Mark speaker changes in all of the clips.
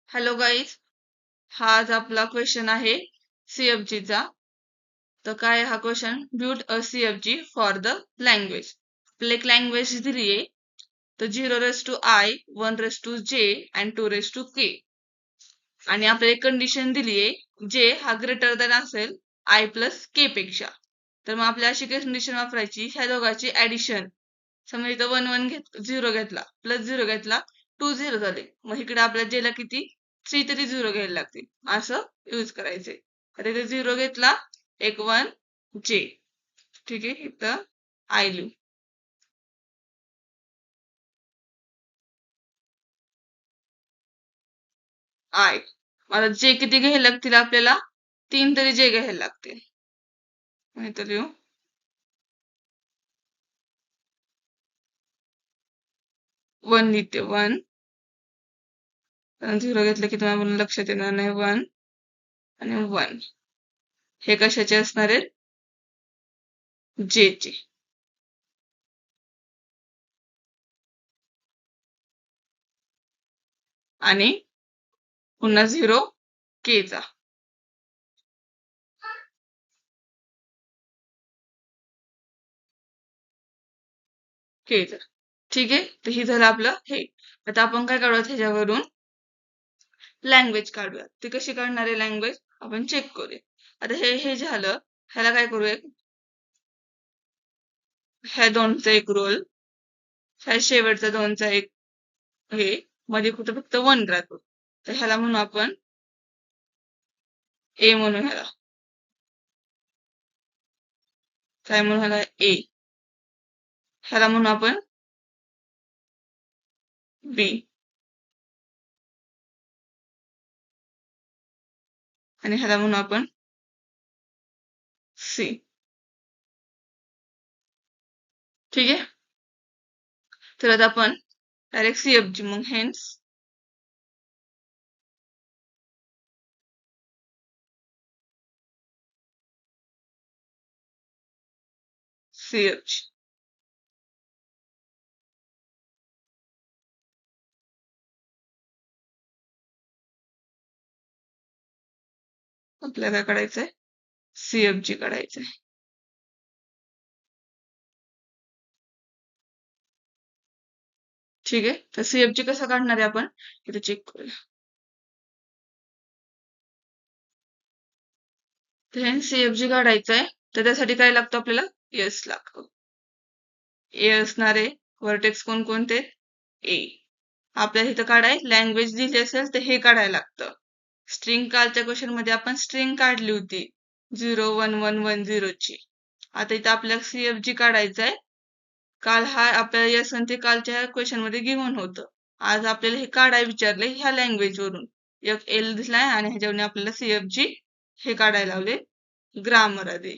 Speaker 1: Hello guys, हा आज आपला क्वेश्चन आहे CFG चा. तर काय हा question? Build a CFG for the language. आपल्याला एक लँग्वेज दिली आहे, तर 0 raised to I, 1 raised to J and 2 raised to K. आणि आपल्याला एक कंडिशन दिली आहे, J हा ग्रेटर दॅन असेल I प्लस K पेक्षा. तर मग आपल्याला अशी कंडिशन वापरायची, ह्या दोघांची ऍडिशन. समजा इथं 0 घेतला, प्लस 0 घेतला, 2 0 झाले. मग इकडे आपल्या J ला किती 3 तरी 0 घ्यायला लागतील, असं यूज करायचे. आता इथे 0 घेतला, एक 1 J. ठीक आहे, इथं I लिहू. I मला J किती घ्यायला लागतील? आपल्याला 3 तरी J घ्यायला लागतील. इथं लिहू 1 लिहिते 1. 0 घेतलं की तुम्हाला लक्षात येणार नाही. 1 आणि 1 हे कशाचे असणार आहेत? J चे. आणि पुन्हा 0 K चा. K चा. ठीक आहे, तर हे झालं आपलं हे. आता आपण काय काढूयात ह्याच्यावरून? लँग्वेज काढूया. ती कशी काढणार आहे लँग्वेज? आपण चेक करूया. आता हे हे झालं, ह्याला काय करूया? ह्या दोनचा एक रोल, ह्या शेवटचा दोनचा एक हे, मध्ये कुठं फक्त 1 राहतो. तर ह्याला म्हणू आपण A म्हणू. ह्याला काय म्हणू? ह्याला A. ह्याला म्हणू आपण B. आणि ह्याला म्हणू आपण C. ठीक आहे, तर आता आपण डायरेक्ट CFG मग हेन्स CFG. आपल्याला काय काढायचंय? CFG काढायचंय. ठीक आहे, तर CFG कसं काढणार आहे आपण इथे चेक करूया. तर हे CFG काढायचंय, तर त्यासाठी काय लागतं आपल्याला? S लागतो. A असणारे व्हर्टेक्स कोणकोणते? A. आपल्याला इथं काढाय लँग्वेज दिली असेल तर हे काढायला लागतं. स्ट्रिंग कालच्या क्वेश्चन मध्ये आपण स्ट्रिंग काढली होती 01110 ची. आता इथं आपल्याला CFG काढायचंय. काल हा आपल्याला S आणि ते कालच्या क्वेश्चन मध्ये गिव्हन होतं. आज आपल्याला हे काढायला विचारले ह्या लँग्वेज वरून. एक L दिसलाय आणि ह्याच्यावर आपल्याला CFG हे काढायला लावले ग्रामर आधी.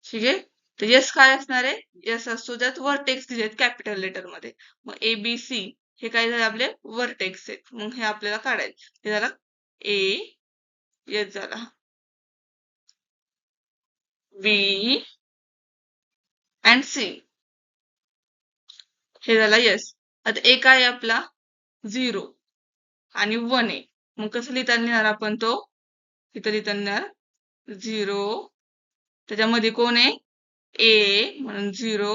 Speaker 1: ठीक आहे, तर S काय असणार आहे? S असतो त्यात व्हर्टेक्स दिलेत कॅपिटल लेटर मध्ये. मग ABC हे काय झाले? आपले व्हर्टेक्स आहेत. मग हे आपल्याला काढायचे. हे झाला A, S झाला B and C. हे झाला S. आता A काय आहे आपला? 0 आणि 1 आहे. मग कसं लिहिणार आपण तो? इथं लिहिणार 0, त्याच्यामध्ये कोण आहे? A म्हणून 0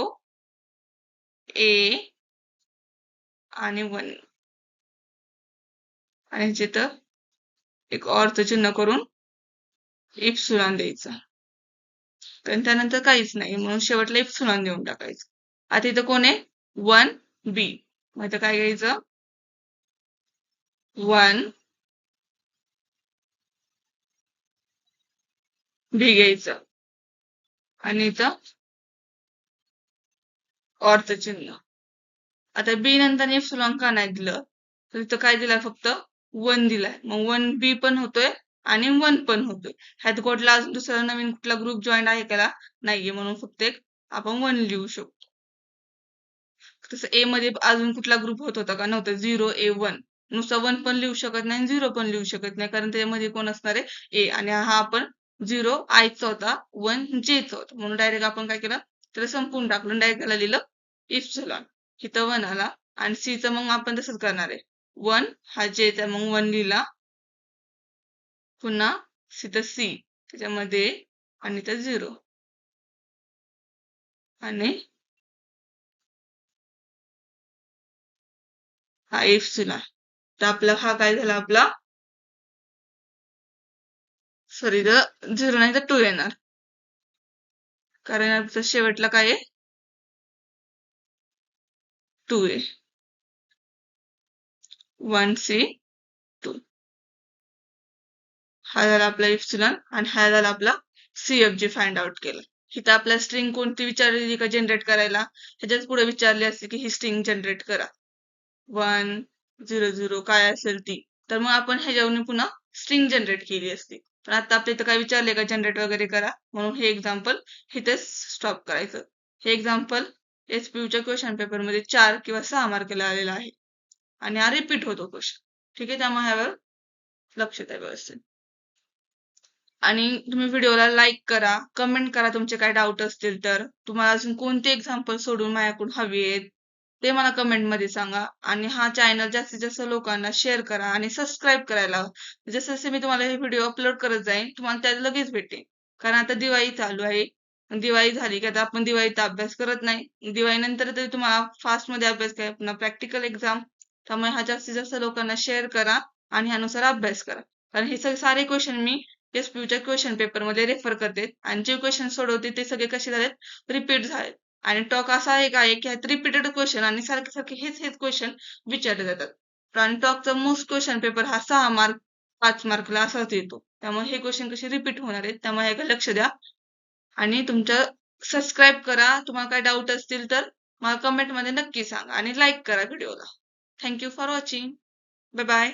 Speaker 1: A आणि 1 आणि जिथं एक ऑरचं चिन्ह करून इप्सिलॉन द्यायचा. कारण त्यानंतर काहीच नाही म्हणून शेवटला इप्सिलॉन देऊन टाकायचं. आता इथं कोण आहे? 1 B. मग इथं काय घ्यायचं? 1 B घ्यायचं आणि इथं ऑरचं चिन्ह. आता B नंतर इप्सिलॉन का नाही दिलं? तर इथं काय दिलाय? फक्त 1 दिलाय. मग 1 B पण होतोय आणि 1 पण होतोय. ह्यात कुठला दुसरा नवीन कुठला ग्रुप जॉईन आहे का? नाहीये, म्हणून फक्त एक आपण 1 लिहू शकतो. तसं A मध्ये अजून कुठला ग्रुप होता का? नव्हता. 0 A 1. नुसता 1 पण लिहू शकत नाही, 0 पण लिहू शकत नाही, कारण त्यामध्ये कोण असणार आहे? A. आणि हा आपण 0 I चा होता, 1 J चा होता, म्हणून डायरेक्ट आपण काय केलं? त्याला संपून टाकलं, डायरेक्ट त्याला लिहिलं इप्सिलॉन. इथं 1 आला आणि C चं मग आपण तसंच करणार आहे. 1 हा Jचा मग 1 लिहिला, पुन्हा तिथं C त्याच्यामध्ये आणि इथं 0 आणि हा एप्सिलॉन. तर आपला हा काय झाला आपला, सॉरी इथं 0 नाही तर 2 येणार, कारण आपलं शेवटला काय आहे 2 आहे. 1C 2 हा झाला आपला एप्सिलॉन आणि हा झाला आपला CFG फाइंड आउट केला. इथं आपल्या स्ट्रिंग कोणती विचारलेली का जनरेट करायला, ह्याच्याच पुढे विचारली असते की ही स्ट्रिंग जनरेट करा 1 0 0 काय असेल ती, तर मग आपण ह्याच्यावरून पुन्हा स्ट्रिंग जनरेट केली असती. पण आता आपल्या इथं काय विचारले का जनरेट वगैरे करा, म्हणून हे एक्झाम्पल इथेच स्टॉप करायचं. हे एक्झाम्पल SPUच्या क्वेश्चन पेपर मध्ये 4 किंवा 6 मार्कला आलेला आहे आणि हा रिपीट होतो क्वेश्चन. ठीक आहे, त्यामुळे ह्यावर लक्ष द्या व्यवस्थित. आणि तुम्ही व्हिडिओला लाईक करा, कमेंट करा तुमचे काय डाऊट असतील तर. तुम्हाला अजून कोणते एक्झाम्पल सोडून माझ्याकडून हवी आहेत ते मला कमेंट मध्ये सांगा. आणि हा चॅनल जास्तीत जास्त लोकांना शेअर करा आणि सबस्क्राईब करायला हवं. जसे जसे मी तुम्हाला हे व्हिडिओ अपलोड करत जाईन तुम्हाला त्यात लगेच भेटेल. कारण आता दिवाळी चालू आहे, दिवाळी झाली की आता आपण दिवाळीत अभ्यास करत नाही, दिवाळीनंतर तरी तुम्हाला फास्ट मध्ये अभ्यास करा, पुन्हा प्रॅक्टिकल एक्झाम. त्यामुळे हा जास्तीत जास्त लोकांना शेअर करा आणि ह्यानुसार अभ्यास करा. कारण हे सारे क्वेश्चन मी SPUच्या क्वेश्चन पेपर मध्ये रेफर करते आणि जे क्वेश्चन सोडवते ते सगळे कसे झालेत रिपीट झालेत. आणि टॉक असा एक आहे की ह्यात रिपीटेड क्वेश्चन आणि सारखे सारखे हेच क्वेश्चन विचारले जातात. आणि टॉकचा मोस्ट क्वेश्चन पेपर हा 6 मार्क 5 मार्कला असाच येतो. त्यामुळे हे क्वेश्चन कसे रिपीट होणार आहेत, त्यामुळे ह्याकडे लक्ष द्या आणि तुमच्या सबस्क्राईब करा. तुम्हाला काय डाऊट असतील तर मला कमेंट मध्ये नक्की सांगा आणि लाईक करा व्हिडिओला. Thank you for watching. Bye bye.